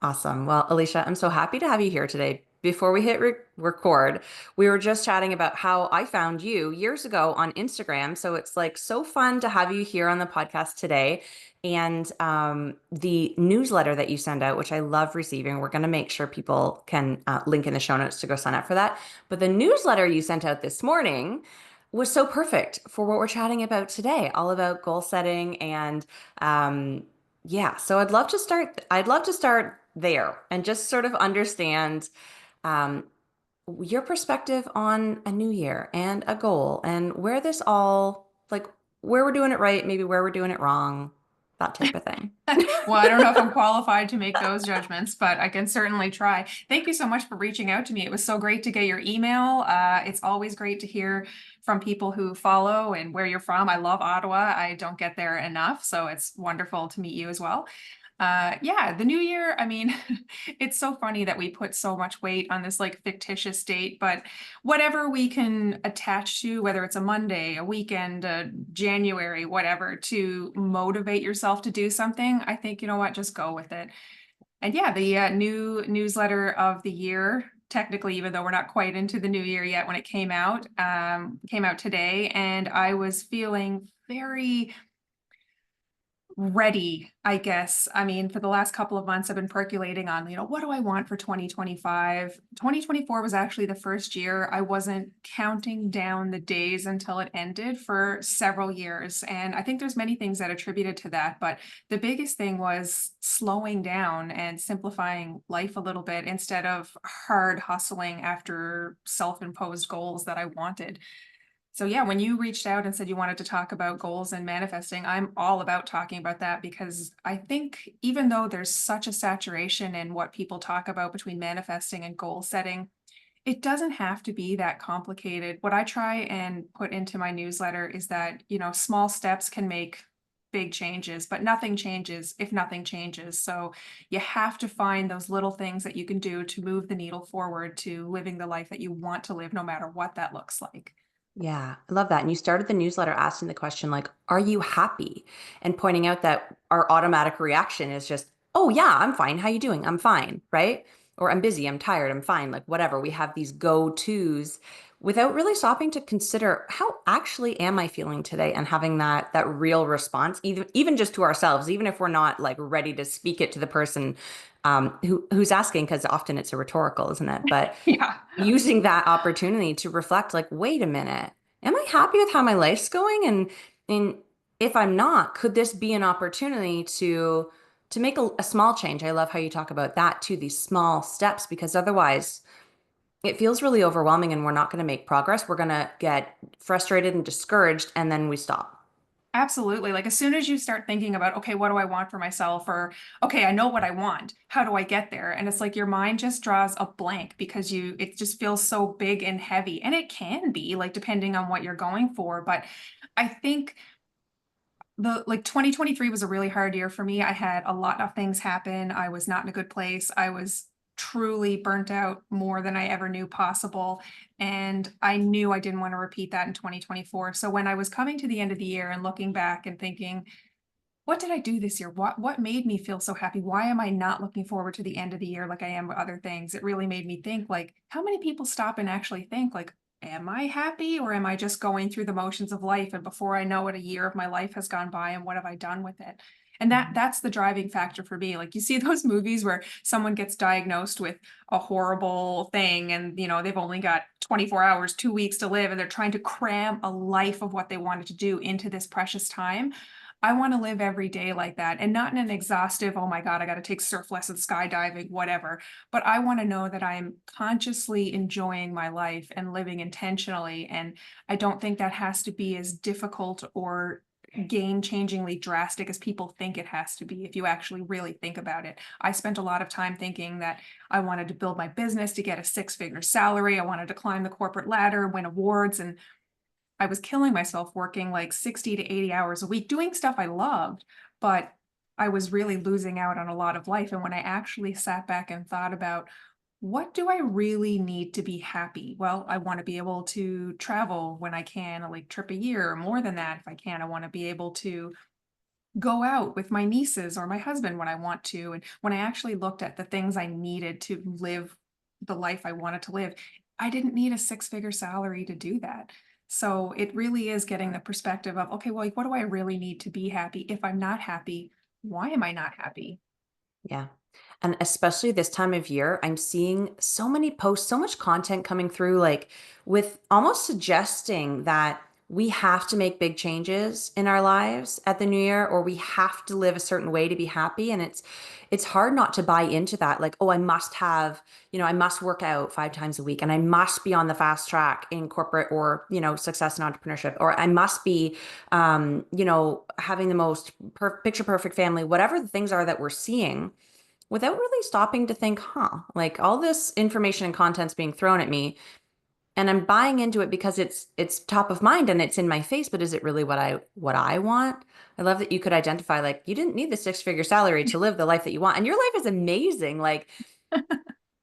Awesome. Well, Alicia, I'm so happy to have you here today. Before we hit record, we were just chatting about how I found you years ago on Instagram. So it's like so fun to have you here on the podcast today. And the newsletter that you send out, which I love receiving, we're going to make sure people can link in the show notes to go sign up for that. But the newsletter you sent out this morning was so perfect for what we're chatting about today, all about goal setting and um, yeah, so I'd love to start there and just sort of understand um, your perspective on a new year and a goal and where this all, like, where we're doing it right, maybe where we're doing it wrong, that type of thing. Well, I don't know if I'm qualified to make those judgments, but I can certainly try. Thank you so much for reaching out to me. It was so great to get your email. It's always great to hear from people who follow and where you're from. I love Ottawa. I don't get there enough, so it's wonderful to meet you as well. Yeah, the new year, I mean, it's so funny that we put so much weight on this like fictitious date, but whatever we can attach to, whether it's a Monday, a weekend, January, whatever, to motivate yourself to do something, I think, you know what, just go with it. And yeah, the new newsletter of the year, technically, even though we're not quite into the new year yet when it came out today, and I was feeling very ready, I guess. I mean, for the last couple of months, I've been percolating on, what do I want for 2025? 2024 was actually the first year I wasn't counting down the days until it ended for several years. And I think there's many things that attributed to that, but the biggest thing was slowing down and simplifying life a little bit instead of hard hustling after self-imposed goals that I wanted. So yeah, when you reached out and said you wanted to talk about goals and manifesting, I'm all about talking about that because I think even though there's such a saturation in what people talk about between manifesting and goal setting, it doesn't have to be that complicated. What I try and put into my newsletter is that, small steps can make big changes, but nothing changes if nothing changes. So you have to find those little things that you can do to move the needle forward to living the life that you want to live, no matter what that looks like. Yeah, I love that. And you started the newsletter asking the question, like, are you happy? And pointing out that our automatic reaction is just, oh yeah, I'm fine. How you doing? I'm fine, right? Or I'm busy, I'm tired, I'm fine, like whatever. We have these go-tos without really stopping to consider how actually am I feeling today and having that real response, even just to ourselves, even if we're not like ready to speak it to the person who's asking, because often it's a rhetorical, isn't it? But Yeah. using that opportunity to reflect like, wait a minute, am I happy with how my life's going? And if I'm not, could this be an opportunity to make a small change? I love how you talk about that too, these small steps, because otherwise it feels really overwhelming and we're not going to make progress. We're going to get frustrated and discouraged, and then we stop. Absolutely. Like as soon as you start thinking about, okay, what do I want for myself? Or, okay, I know what I want. How do I get there? And it's like your mind just draws a blank because it just feels so big and heavy. And it can be like depending on what you're going for. But I think the like 2023 was a really hard year for me. I had a lot of things happen. I was not in a good place. I was truly burnt out more than I ever knew possible. And I knew I didn't want to repeat that in 2024. So when I was coming to the end of the year and looking back and thinking, what did I do this year? What made me feel so happy? Why am I not looking forward to the end of the year like I am with other things? It really made me think like, how many people stop and actually think like, am I happy or am I just going through the motions of life? And before I know it, a year of my life has gone by and what have I done with it? And that's the driving factor for me. Like you see those movies where someone gets diagnosed with a horrible thing and they've only got 24 hours, 2 weeks to live, and they're trying to cram a life of what they wanted to do into this precious time. I want to live every day like that and not in an exhaustive, oh my God, I got to take surf lessons, skydiving, whatever. But I want to know that I'm consciously enjoying my life and living intentionally. And I don't think that has to be as difficult or game-changingly drastic as people think it has to be if you actually really think about it. I spent a lot of time thinking that I wanted to build my business to get a six-figure salary. I wanted to climb the corporate ladder, win awards, and I was killing myself working like 60 to 80 hours a week doing stuff I loved, but I was really losing out on a lot of life. And when I actually sat back and thought about what do I really need to be happy? Well, I want to be able to travel when I can, like trip a year or more than that if I can. I want to be able to go out with my nieces or my husband when I want to. And when I actually looked at the things I needed to live the life I wanted to live, I didn't need a six-figure salary to do that. So it really is getting the perspective of, okay, well, like, what do I really need to be happy? If I'm not happy, why am I not happy? Yeah. And especially this time of year, I'm seeing so many posts, so much content coming through, like with almost suggesting that we have to make big changes in our lives at the new year, or we have to live a certain way to be happy. And it's hard not to buy into that. Like, oh, I must have, I must work out 5 times a week and I must be on the fast track in corporate or, success and entrepreneurship, or I must be, having the most picture perfect family, whatever the things are that we're seeing without really stopping to think, like all this information and content's being thrown at me and I'm buying into it because it's top of mind and it's in my face, but is it really what I want? I love that you could identify like you didn't need the six-figure salary to live the life that you want. And your life is amazing. Like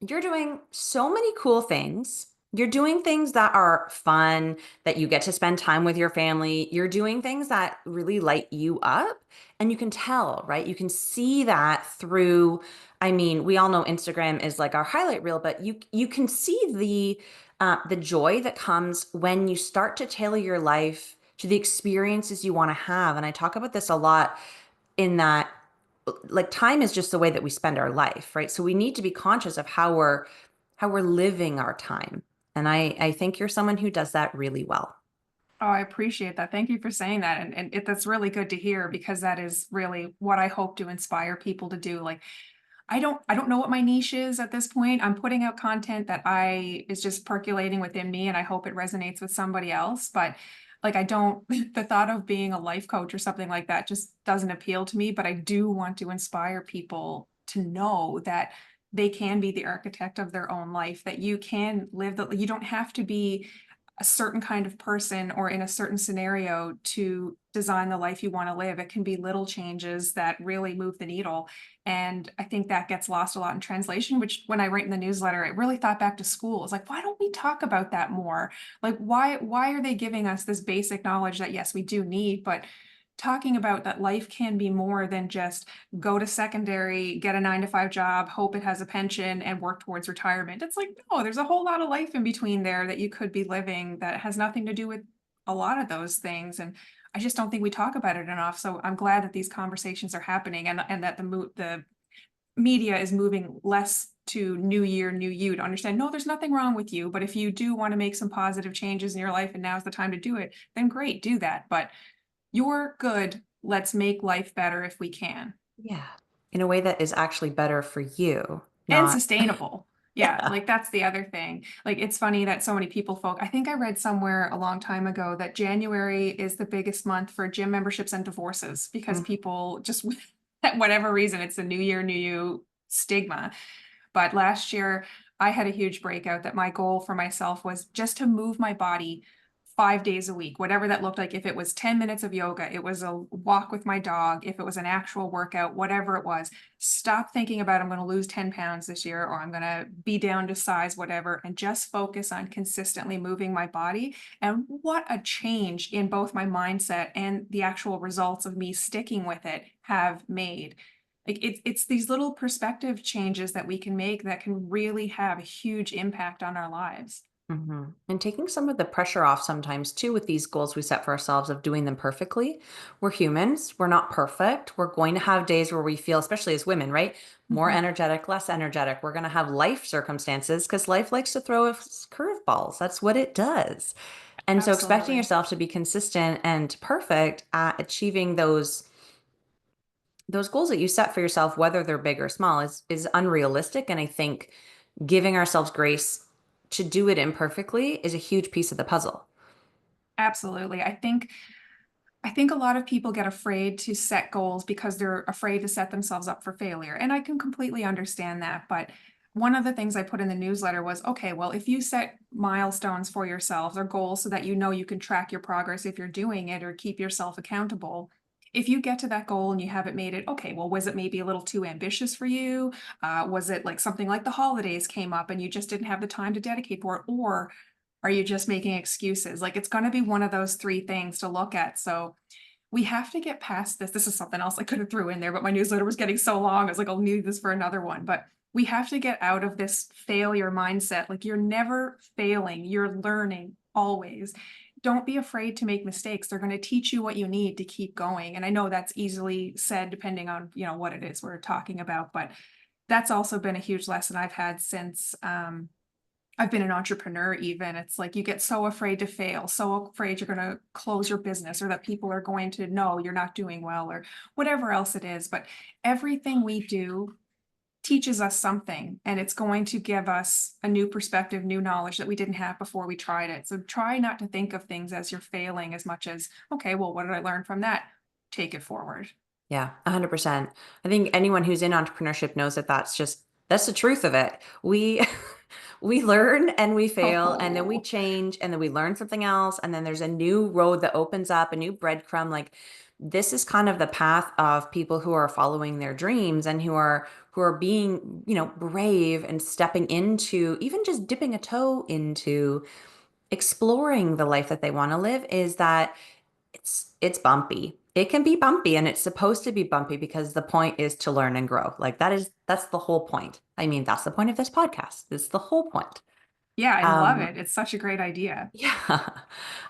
you're doing so many cool things. You're doing things that are fun, that you get to spend time with your family. You're doing things that really light you up. And you can tell, right? You can see that through, I mean, we all know Instagram is like our highlight reel, but you can see the joy that comes when you start to tailor your life to the experiences you want to have. And I talk about this a lot in that like time is just the way that we spend our life, right? So we need to be conscious of how we're living our time. And I think you're someone who does that really well. Oh, I appreciate that. Thank you for saying that. And that's really good to hear because that is really what I hope to inspire people to do. Like I don't know what my niche is at this point. I'm putting out content that I is just percolating within me and I hope it resonates with somebody else. But like I don't the thought of being a life coach or something like that just doesn't appeal to me. But I do want to inspire people to know that they can be the architect of their own life, that you can live you don't have to be a certain kind of person or in a certain scenario to design the life you want to live. It can be little changes that really move the needle. And I think that gets lost a lot in translation, which when I write in the newsletter, it really thought back to school. It's like, why don't we talk about that more? Like, why are they giving us this basic knowledge that yes, we do need, but talking about that life can be more than just go to secondary, get a 9 to 5 job, hope it has a pension, and work towards retirement. It's like, no, there's a whole lot of life in between there that you could be living that has nothing to do with a lot of those things. And I just don't think we talk about it enough. So I'm glad that these conversations are happening and that the media is moving less to new year, new you to understand, no, there's nothing wrong with you. But if you do want to make some positive changes in your life and now's the time to do it, then great, do that. But you're good. Let's make life better if we can. Yeah. In a way that is actually better for you, And not, sustainable. Yeah, yeah. like that's the other thing. Like it's funny that so many people I think I read somewhere a long time ago that January is the biggest month for gym memberships and divorces because Mm. people just at whatever reason it's a new year, new you stigma. But last year, I had a huge breakout that my goal for myself was just to move my body 5 days a week, whatever that looked like. If it was 10 minutes of yoga, it was a walk with my dog, if it was an actual workout, whatever it was, stop thinking about I'm going to lose 10 pounds this year or I'm going to be down to size, whatever, and just focus on consistently moving my body. And what a change in both my mindset and the actual results of me sticking with it have made. Like it's these little perspective changes that we can make that can really have a huge impact on our lives. And taking some of the pressure off sometimes too with these goals we set for ourselves of doing them perfectly. We're humans, we're not perfect. We're going to have days where we feel, especially as women, right? More Mhm. energetic, less energetic. We're going to have life circumstances because life likes to throw us curveballs. That's what it does. And so expecting Absolutely. yourself to be consistent and perfect at achieving those goals that you set for yourself, whether they're big or small, is unrealistic. And I think giving ourselves grace to do it imperfectly is a huge piece of the puzzle. Absolutely. I think a lot of people get afraid to set goals because they're afraid to set themselves up for failure. And I can completely understand that. But one of the things I put in the newsletter was, okay, well, if you set milestones for yourselves or goals so that you know you can track your progress if you're doing it or keep yourself accountable. If you get to that goal and you haven't made it, okay, well, was it maybe a little too ambitious for you? Was it like something like the holidays came up and you just didn't have the time to dedicate for it? Or are you just making excuses? Like it's going to be one of those three things to look at. So we have to get past this. This is something else I could have threw in there, but my newsletter was getting so long. I was like, I'll need this for another one. But we have to get out of this failure mindset. Like you're never failing, you're learning always. Don't be afraid to make mistakes. They're going to teach you what you need to keep going. And I know that's easily said depending on, what it is we're talking about, but that's also been a huge lesson I've had since I've been an entrepreneur even. It's like you get so afraid to fail, so afraid you're going to close your business or that people are going to know you're not doing well or whatever else it is. But everything we do teaches us something, and it's going to give us a new perspective, new knowledge that we didn't have before we tried it. So try not to think of things as you're failing as much as, okay, well, what did I learn from that? Take it forward. Yeah, 100%. I think anyone who's in entrepreneurship knows that that's the truth of it. We we learn and we fail and then we Oh, change and then we learn something else and then there's a new road that opens up, a new breadcrumb. Like this is kind of the path of people who are following their dreams and who are being, brave and stepping into even just dipping a toe into exploring the life that they want to live is that it's bumpy. It can be bumpy and it's supposed to be bumpy because the point is to learn and grow. Like that's the whole point. I mean, that's the point of this podcast. It's the whole point. yeah, I love Um, it. It's such a great idea. yeah.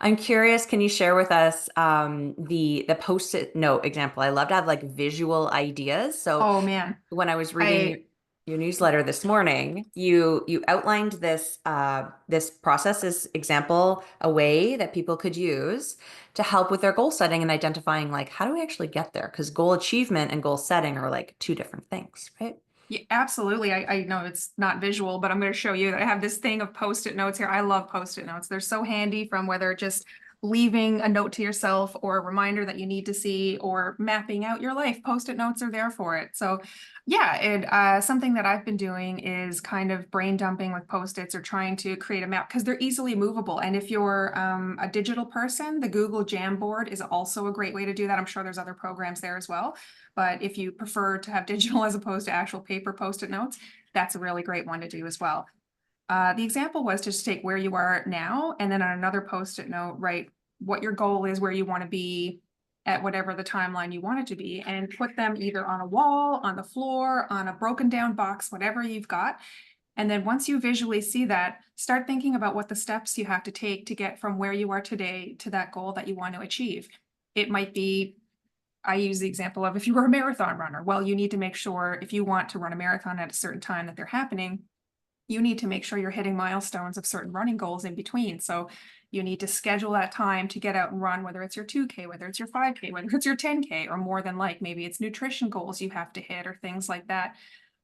I'm curious, can you share with us the post-it note example? I love to have like visual ideas. So Oh man. when I was reading I your newsletter this morning, you outlined this process, this example, a way that people could use to help with their goal setting and identifying like how do we actually get there? Because goal achievement and goal setting are like two different things, right? Yeah, absolutely. I know it's not visual, but I'm going to show you that I have this thing of post-it notes here. I love post-it notes. They're so handy from whether just leaving a note to yourself or a reminder that you need to see or mapping out your life. Post-it notes are there for it. So yeah, something that I've been doing is kind of brain dumping with post-its or trying to create a map because they're easily movable. And if you're a digital person, the Google Jamboard is also a great way to do that. I'm sure there's other programs there as well. But if you prefer to have digital as opposed to actual paper post-it notes, that's a really great one to do as well. The example was to just take where you are now, and then on another post-it note, write what your goal is, where you want to be at whatever the timeline you want it to be, and put them either on a wall, on the floor, on a broken down box, whatever you've got. And then once you visually see that, start thinking about what the steps you have to take to get from where you are today to that goal that you want to achieve. It might be I use the example of if you were a marathon runner, well, you need to make sure if you want to run a marathon at a certain time that they're happening, you need to make sure you're hitting milestones of certain running goals in between. So you need to schedule that time to get out and run, whether it's your 2K, whether it's your 5K, whether it's your 10K, or more than like maybe it's nutrition goals you have to hit or things like that.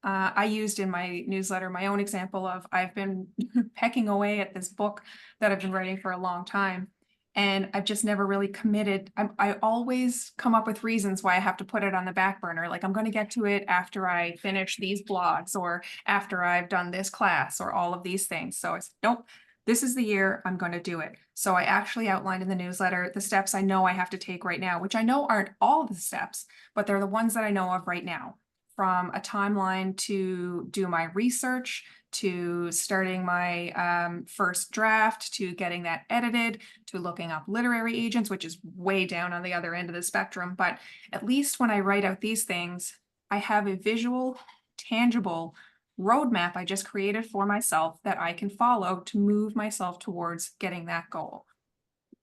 I used in my newsletter my own example of I've been pecking away at this book that I've been writing for a long time. And I've just never really committed. I always come up with reasons why I have to put it on the back burner. Like I'm going to get to it after I finish these blogs or after I've done this class or all of these things. So I said, nope, this is the year I'm going to do it. So I actually outlined in the newsletter the steps I know I have to take right now, which I know aren't all the steps, but they're the ones that I know of right now. From a timeline to do my research, to starting my first draft, to getting that edited, to looking up literary agents, which is way down on the other end of the spectrum. But at least when I write out these things, I have a visual, tangible roadmap I just created for myself that I can follow to move myself towards getting that goal.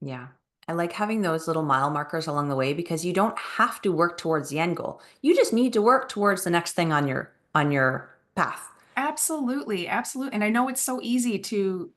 Yeah. I like having those little mile markers along the way because you don't have to work towards the end goal. You just need to work towards the next thing on your path. Absolutely, absolutely. And I know it's so easy to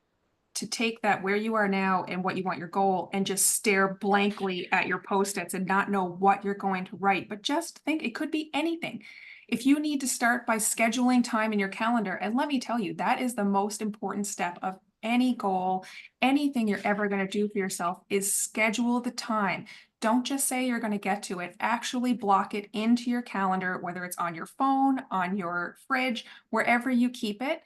take that where you are now and what you want your goal and just stare blankly at your post-its and not know what you're going to write. But just think it could be anything. If you need to start by scheduling time in your calendar, and let me tell you, that is the most important step of any goal, anything you're ever going to do for yourself is schedule the time. Don't just say you're going to get to it. Actually block it into your calendar, whether it's on your phone, on your fridge, wherever you keep it.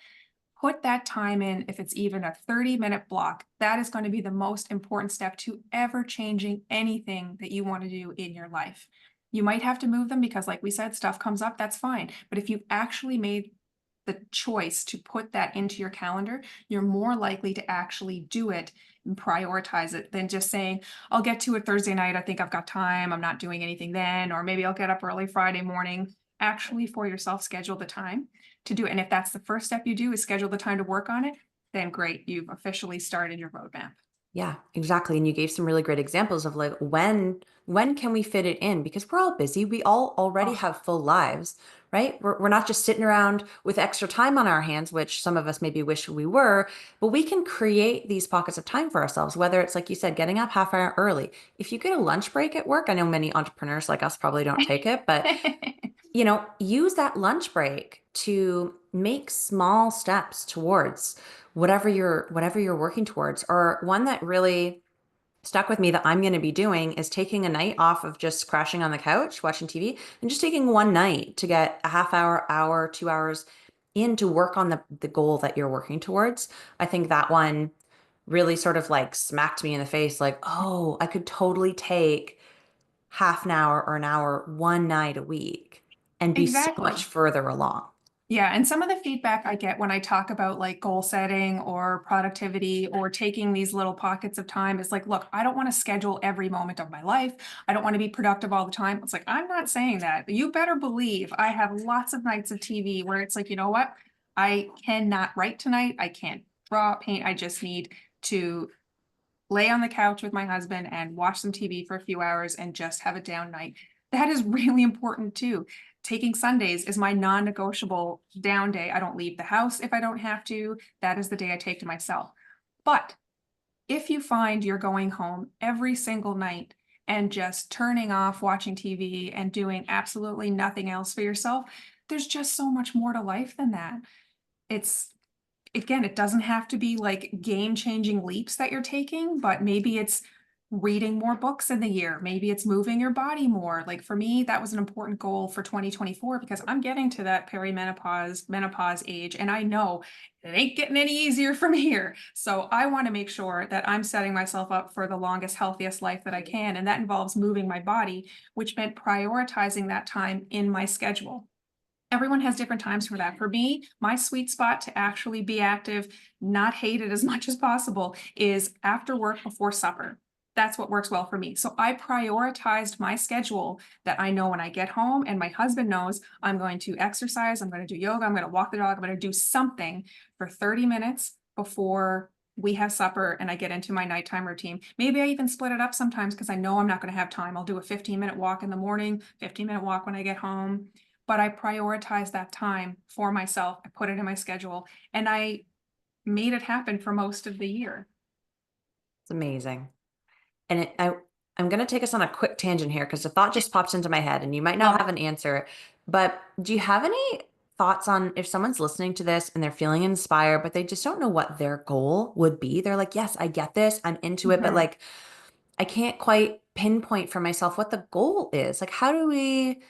Put that time in, if it's even a 30-minute block, that is going to be the most important step to ever changing anything that you want to do in your life. You might have to move them because, like we said, stuff comes up, that's fine. But if you've actually made the choice to put that into your calendar, you're more likely to actually do it and prioritize it than just saying, I'll get to it Thursday night. I think I've got time. I'm not doing anything then. Or maybe I'll get up early Friday morning. Actually, for yourself, schedule the time to do it. And if that's the first step you do is schedule the time to work on it, then great. You've officially started your roadmap. Yeah, exactly. And you gave some really great examples of like when can we fit it in? Because we're all busy. We all already Oh, have full lives, right? We're not just sitting around with extra time on our hands, which some of us maybe wish we were, but we can create these pockets of time for ourselves, whether it's like you said, getting up half hour early. If you get a lunch break at work, I know many entrepreneurs like us probably don't take it, but use that lunch break to make small steps towards whatever you're working towards. Or one that really stuck with me that I'm going to be doing is taking a night off of just crashing on the couch, watching TV, and just taking one night to get a half hour, 2 hours in to work on the goal that you're working towards. I think that one really sort of like smacked me in the face, like, oh, I could totally take half an hour or an hour one night a week and be so much exactly. further along. Yeah, and some of the feedback I get when I talk about like goal setting or productivity or taking these little pockets of time is like, look, I don't want to schedule every moment of my life. I don't want to be productive all the time. It's like, I'm not saying that. You better believe I have lots of nights of TV where it's like, you know what? I cannot write tonight. I can't draw, paint. I just need to lay on the couch with my husband and watch some TV for a few hours and just have a down night. That is really important too. Taking Sundays is my non-negotiable down day. I don't leave the house if I don't have to. That is the day I take to myself. But if you find you're going home every single night and just turning off watching TV and doing absolutely nothing else for yourself, there's just so much more to life than that. It's Again, it doesn't have to be like game-changing leaps that you're taking, but maybe it's reading more books in the year. Maybe it's moving your body more. Like for me, that was an important goal for 2024 because I'm getting to that menopause age, and I know it ain't getting any easier from here. So I want to make sure that I'm setting myself up for the longest, healthiest life that I can. And that involves moving my body, which meant prioritizing that time in my schedule. Everyone has different times for that. For me, my sweet spot to actually be active, not hate it as much as possible, is after work before supper. That's what works well for me. So I prioritized my schedule that I know when I get home, and my husband knows I'm going to exercise, I'm going to do yoga, I'm going to walk the dog, I'm going to do something for 30 minutes before we have supper and I get into my nighttime routine. Maybe I even split it up sometimes because I know I'm not going to have time. I'll do a 15-minute walk in the morning, 15-minute walk when I get home, but I prioritized that time for myself. I put it in my schedule and I made it happen for most of the year. It's amazing. And I'm going to take us on a quick tangent here because the thought just pops into my head and you might not Love have it. an answer. But do you have any thoughts on if someone's listening to this and they're feeling inspired, but they just don't know what their goal would be? They're like, yes, I get this. I'm into it, but Mhm. like, I can't quite pinpoint for myself what the goal is. Like, how do we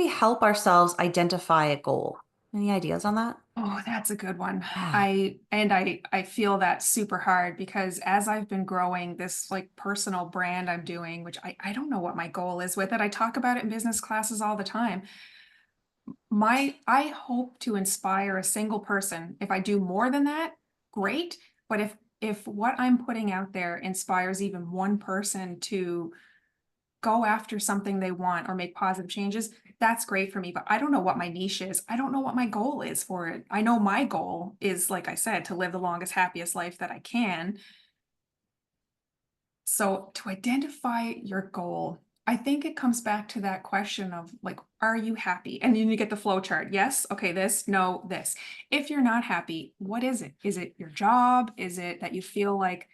help ourselves identify a goal? Any ideas on that? Oh, that's a good one. Yeah. I feel that super hard because as I've been growing this like personal brand I'm doing, which I don't know what my goal is with it. I talk about it in business classes all the time. I hope to inspire a single person. If I do more than that, great. But if what I'm putting out there inspires even one person to go after something they want or make positive changes, that's great for me. But I don't know what my niche is. I don't know what my goal is for it. I know my goal is, like I said, to live the longest, happiest life that I can. So to identify your goal, I think it comes back to that question of like, are you happy? And then you get the flow chart. Yes. Okay. This, no, this. If you're not happy, what is it? Is it your job? Is it that you feel like,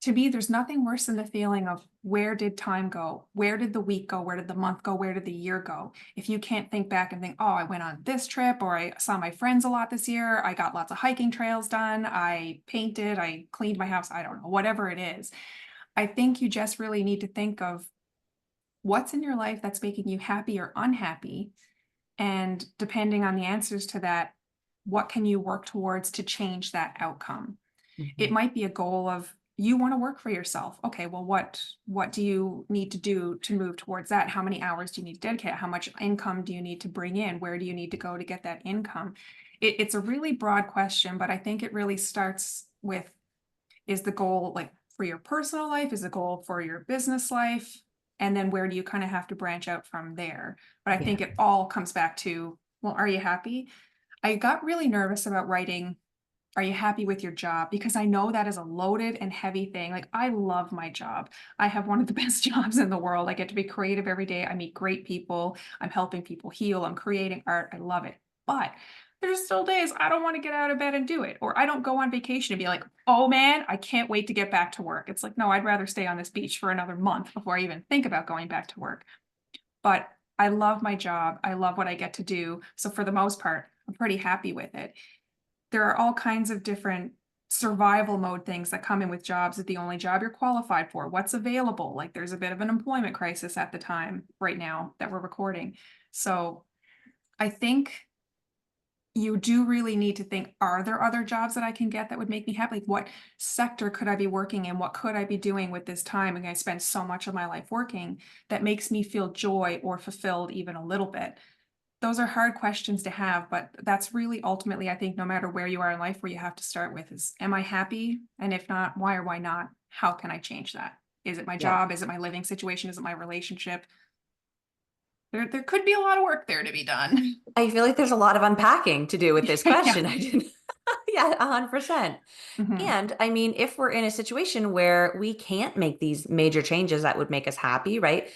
to me, there's nothing worse than the feeling of where did time go? Where did the week go? Where did the month go? Where did the year go? If you can't think back and think, oh, I went on this trip or I saw my friends a lot this year. I got lots of hiking trails done. I painted, I cleaned my house. I don't know, whatever it is. I think you just really need to think of what's in your life that's making you happy or unhappy. And depending on the answers to that, what can you work towards to change that outcome? It Mhm. might be a goal of you want to work for yourself. Okay, well, what do you need to do to move towards that? How many hours do you need to dedicate? How much income do you need to bring in? Where do you need to go to get that income? It's a really broad question, but I think it really starts with, is the goal like for your personal life? Is the goal for your business life? And then where do you kind of have to branch out from there? But I Yeah. think it all comes back to, well, are you happy? I got really nervous about writing, are you happy with your job? Because I know that is a loaded and heavy thing. Like, I love my job. I have one of the best jobs in the world. I get to be creative every day. I meet great people. I'm helping people heal. I'm creating art. I love it. But there's still days I don't want to get out of bed and do it. Or I don't go on vacation and be like, oh man, I can't wait to get back to work. It's like, no, I'd rather stay on this beach for another month before I even think about going back to work. But I love my job. I love what I get to do. So for the most part, I'm pretty happy with it. There are all kinds of different survival mode things that come in with jobs that the only job you're qualified for, what's available. Like there's a bit of an employment crisis at the time right now that we're recording. So I think you do really need to think, are there other jobs that I can get that would make me happy? Like, what sector could I be working in? What could I be doing with this time? And I spend so much of my life working that makes me feel joy or fulfilled even a little bit. Those are hard questions to have, but that's really ultimately, I think, no matter where you are in life, where you have to start with is, am I happy? And if not, why or why not? How can I change that? Is it my Yeah. job? Is it my living situation? Is it my relationship? There could be a lot of work there to be done. I feel like there's a lot of unpacking to do with this Yeah. question. I didn't. Yeah, 100%. Mhm. And I mean, if we're in a situation where we can't make these major changes that would make us happy, right?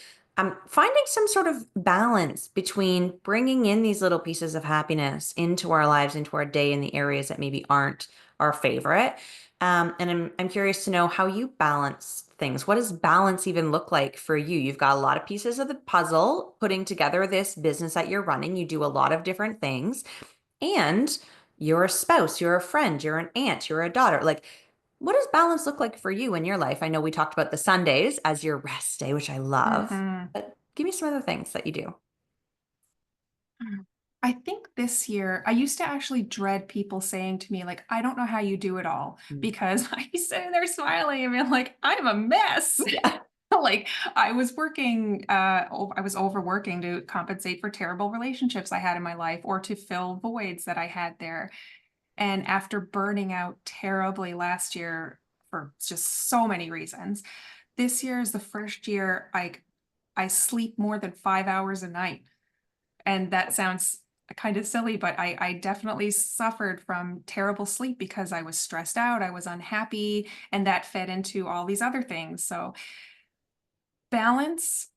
Finding some sort of balance between bringing in these little pieces of happiness into our lives, into our day in the areas that maybe aren't our favorite. And I'm curious to know how you balance things. What does balance even look like for you? You've got a lot of pieces of the puzzle putting together this business that you're running. You do a lot of different things. And you're a spouse, you're a friend, you're an aunt, you're a daughter. Like, what does balance look like for you in your life? I know we talked about the Sundays as your rest day, which I love, Mhm. but give me some other things that you do. I think this year, I used to actually dread people saying to me, like, I don't know how you do it all, Mm. because I'd be sitting there smiling and being like, I'm a mess. Yeah. Like I was working, I was overworking to compensate for terrible relationships I had in my life or to fill voids that I had there. And after burning out terribly last year for just so many reasons, this year is the first year I sleep more than 5 hours a night. And that sounds kind of silly, but I definitely suffered from terrible sleep because I was stressed out, I was unhappy, and that fed into all these other things. So balance,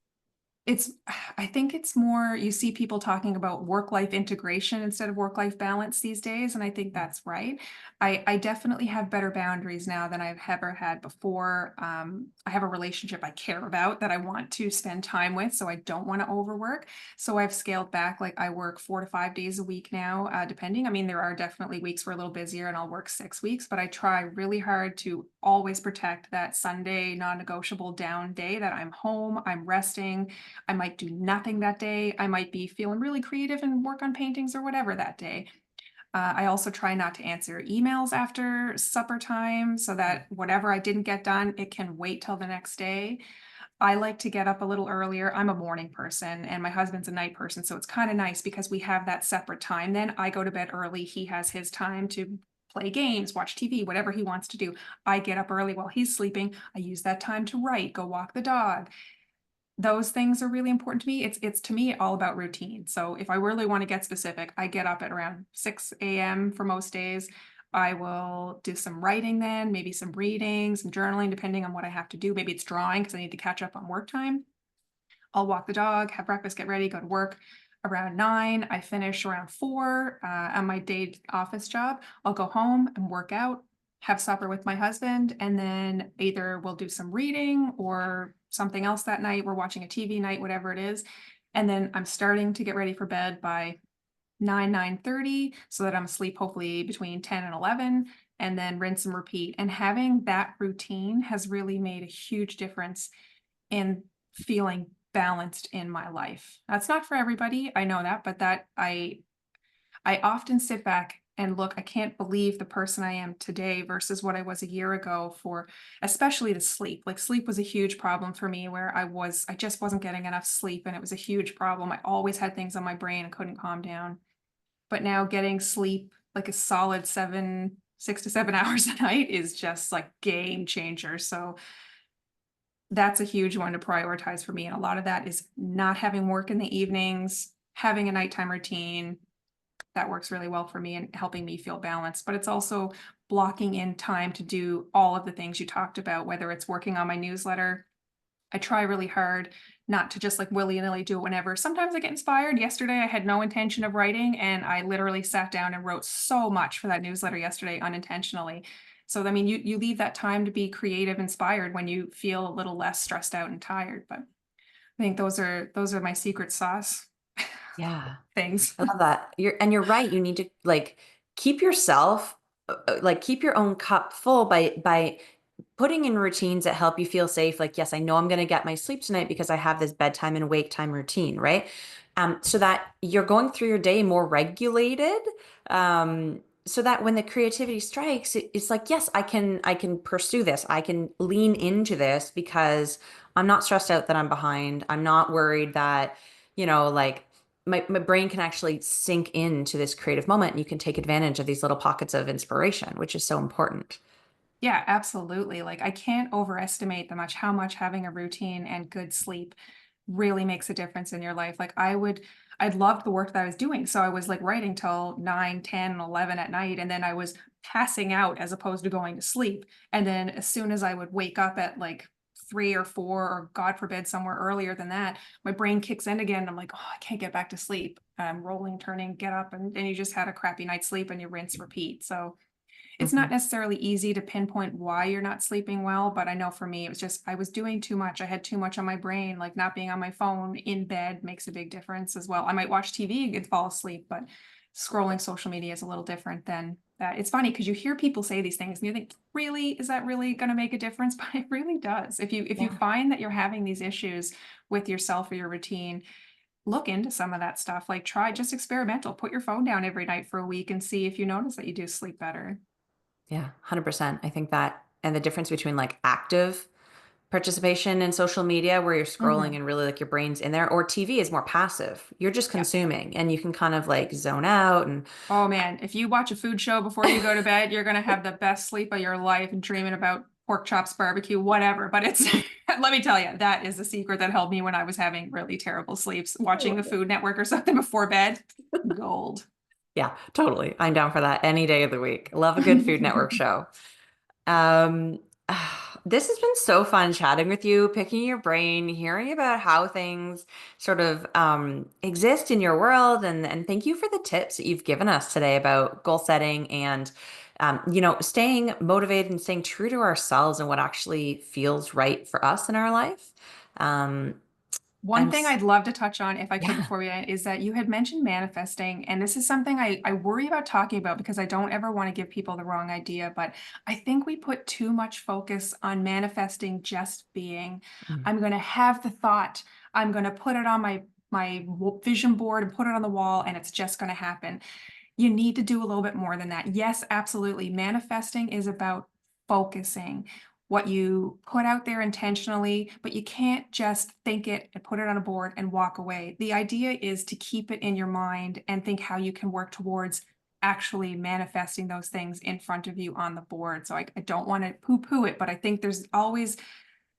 it's I think it's more, you see people talking about work-life integration instead of work-life balance these days, and I think that's right. I definitely have better boundaries now than I've ever had before. I have a relationship I care about that I want to spend time with, so I don't want to overwork. So I've scaled back. Like I work 4 to 5 days a week now, depending. I mean, there are definitely weeks we're a little busier and I'll work 6 weeks, but I try really hard to always protect that Sunday non-negotiable down day that I'm home, I'm resting. I might do nothing that day. I might be feeling really creative and work on paintings or whatever that day. I also try not to answer emails after supper time so that whatever I didn't get done, it can wait till the next day. I like to get up a little earlier. I'm a morning person and my husband's a night person. So it's kind of nice because we have that separate time. Then I go to bed early. He has his time to play games, watch TV, whatever he wants to do. I get up early while he's sleeping. I use that time to write, go walk the dog. Those things are really important to me. It's to me all about routine. So if I really want to get specific, I get up at around 6 a.m. for most days. I will do some writing then, maybe some reading, some journaling, depending on what I have to do. Maybe it's drawing because I need to catch up on work time. I'll walk the dog, have breakfast, get ready, go to work around 9. I finish around 4 on my day office job. I'll go home and work out, have supper with my husband, and then either we'll do some reading or something else that night. We're watching a TV night, whatever it is. And then I'm starting to get ready for bed by 9:30, so that I'm asleep hopefully between 10 and 11, and then rinse and repeat. And having that routine has really made a huge difference in feeling balanced in my life. That's not for everybody, I know that, but that I often sit back and look, I can't believe the person I am today versus what I was a year ago for especially the sleep. Like sleep was a huge problem for me where I just wasn't getting enough sleep and it was a huge problem. I always had things on my brain and couldn't calm down. But now getting sleep like a solid 6 to 7 hours a night is just like game changer. So that's a huge one to prioritize for me. And a lot of that is not having work in the evenings, having a nighttime routine. That works really well for me and helping me feel balanced. But it's also blocking in time to do all of the things you talked about, whether it's working on my newsletter. I try really hard not to just like willy-nilly do it whenever. Sometimes I get inspired. Yesterday, I had no intention of writing, and I literally sat down and wrote so much for that newsletter yesterday unintentionally. So, I mean, you leave that time to be creative, inspired when you feel a little less stressed out and tired. But I think those are my secret sauce Yeah. things. I love that. You're right. You need to like keep yourself like keep your own cup full by putting in routines that help you feel safe. Like, yes, I know I'm going to get my sleep tonight because I have this bedtime and wake time routine, right? So that you're going through your day more regulated. So that when the creativity strikes, it's like, yes, I can pursue this. I can lean into this because I'm not stressed out that I'm behind. I'm not worried that, like my brain can actually sink into this creative moment and you can take advantage of these little pockets of inspiration, which is so important. Yeah, absolutely. Like I can't overestimate how much having a routine and good sleep really makes a difference in your life. I'd loved the work that I was doing. So I was like writing till 9, 10, 11 at night, and then I was passing out as opposed to going to sleep. And then as soon as I would wake up at like 3 or 4, or God forbid, somewhere earlier than that, my brain kicks in again. I'm like, oh, I can't get back to sleep. Rolling, turning, get up, and you just had a crappy night's sleep and you rinse, repeat. So it's not Mhm. necessarily easy to pinpoint why you're not sleeping well, but I know for me, it was just I was doing too much. I had too much on my brain, like not being on my phone in bed makes a big difference as well. I might watch TV and fall asleep, but scrolling social media is a little different than that. It's funny because you hear people say these things and you think, really, is that really going to make a difference? But it really does. If you Yeah. find that you're having these issues with yourself or your routine, look into some of that stuff. Like try just experimental. Put your phone down every night for a week and see if you notice that you do sleep better. Yeah, 100%. I think that, and the difference between like active participation in social media where you're scrolling Mhm. and really like your brain's in there, or TV is more passive. You're just Yeah. consuming and you can kind of like zone out and Oh man, if you watch a food show before you go to bed, you're gonna have the best sleep of your life and dreaming about pork chops, barbecue, whatever. But it's let me tell you, that is the secret that helped me when I was having really terrible sleeps. I Watching the love it. Food Network or something before bed, gold. Yeah, totally. I'm down for that any day of the week. Love a good Food Network show. Um, this has been so fun chatting with you, picking your brain, hearing about how things sort of exist in your world, and thank you for the tips that you've given us today about goal setting and staying motivated and staying true to ourselves and what actually feels right for us in our life. Um, I'm One thing s- I'd love to touch on, if I could, yeah. before we end, is that you had mentioned manifesting. And this is something I worry about talking about because I don't ever want to give people the wrong idea. But I think we put too much focus on manifesting just being. Mm. I'm going to have the thought, I'm going to put it on my vision board and put it on the wall, and it's just going to happen. You need to do a little bit more than that. Yes, absolutely. Manifesting is about focusing what you put out there intentionally, but you can't just think it and put it on a board and walk away. The idea is to keep it in your mind and think how you can work towards actually manifesting those things in front of you on the board. So I don't want to poo poo it, but I think there's always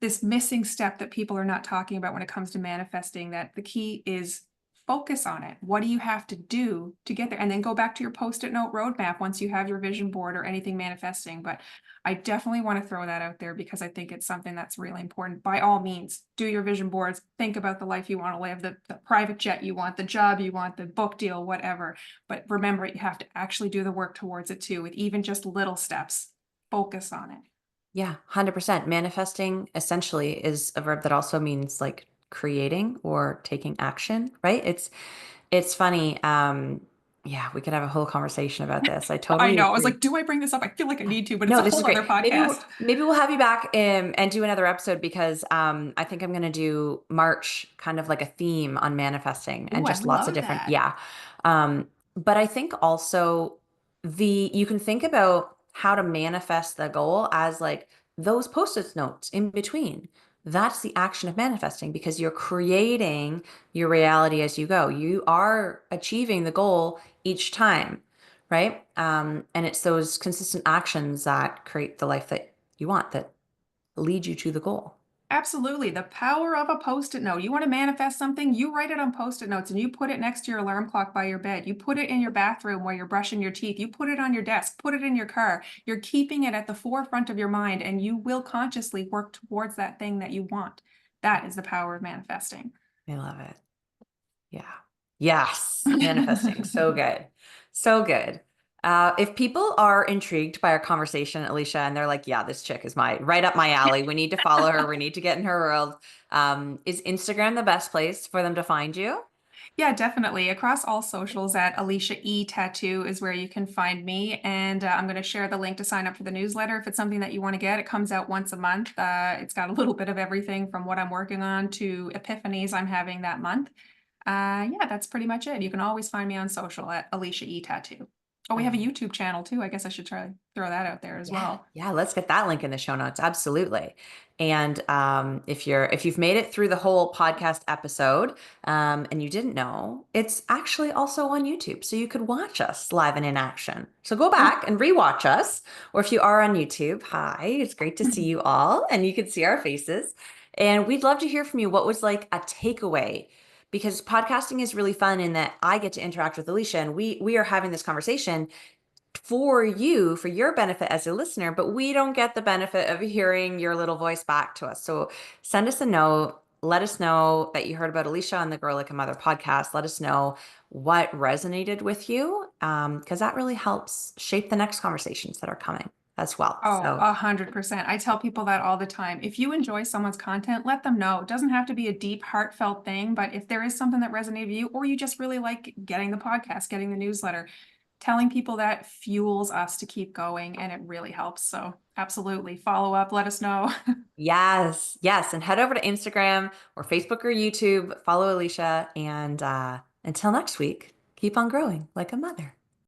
this missing step that people are not talking about when it comes to manifesting, that the key is focus on it. What do you have to do to get there? And then go back to your post-it note roadmap once you have your vision board or anything manifesting. But I definitely want to throw that out there because I think it's something that's really important. By all means, do your vision boards, think about the life you want to live, the private jet you want, the job you want, the book deal, whatever. But remember, you have to actually do the work towards it too, with even just little steps. Focus on it. Yeah, 100%. Manifesting essentially is a verb that also means like creating or taking action, right? It's funny. Yeah, we could have a whole conversation about this. I I totally know. I was agree. like, do I bring this up? I feel like I need to, but it's No, a this is whole great. other Maybe podcast. maybe we'll have you back and do another episode because I think I'm going to do March kind of like a theme on manifesting Oh, and I just lots of love different that. yeah. But I think also you can think about how to manifest the goal as like those post-it notes in between. That's the action of manifesting because you're creating your reality as you go. You are achieving the goal each time, right? And it's those consistent actions that create the life that you want, that lead you to the goal. Absolutely. The power of a post-it note. You want to manifest something, you write it on post-it notes and you put it next to your alarm clock by your bed. You put it in your bathroom while you're brushing your teeth. You put it on your desk, put it in your car. You're keeping it at the forefront of your mind and you will consciously work towards that thing that you want. That is the power of manifesting. I love it. Yeah. Yes. Manifesting. So good. So good. If people are intrigued by our conversation, Alicia, and they're like, yeah, this chick is right up my alley. We need to follow her. We need to get in her world. Is Instagram the best place for them to find you? Yeah, definitely. Across all socials at Alicia E Tattoo is where you can find me. And I'm going to share the link to sign up for the newsletter if it's something that you want to get. It comes out once a month. It's got a little bit of everything from what I'm working on to epiphanies I'm having that month. Yeah, that's pretty much it. You can always find me on social at Alicia E Tattoo. Oh, we have a Um, YouTube channel too. I guess I should try to throw that out there as Yeah, well. yeah, let's get that link in the show notes. Absolutely. And if you've made it through the whole podcast episode and you didn't know, it's actually also on YouTube. So you could watch us live and in action. So go back and rewatch us. Or if you are on YouTube, hi, it's great to see you all and you can see our faces. And we'd love to hear from you. What was like a takeaway? Because podcasting is really fun in that I get to interact with Alicia and we are having this conversation for you, for your benefit as a listener, but we don't get the benefit of hearing your little voice back to us. So send us a note. Let us know that you heard about Alicia on the Girl Like a Mother podcast. Let us know what resonated with you, because that really helps shape the next conversations that are coming as well. Oh, So 100%. I tell people that all the time. If you enjoy someone's content, let them know. It doesn't have to be a deep, heartfelt thing, but if there is something that resonated with you, or you just really like getting the podcast, getting the newsletter, telling people that fuels us to keep going and it really helps. So absolutely follow up, let us know. yes, yes. And head over to Instagram or Facebook or YouTube, follow Alicia. And until next week, keep on growing like a mother.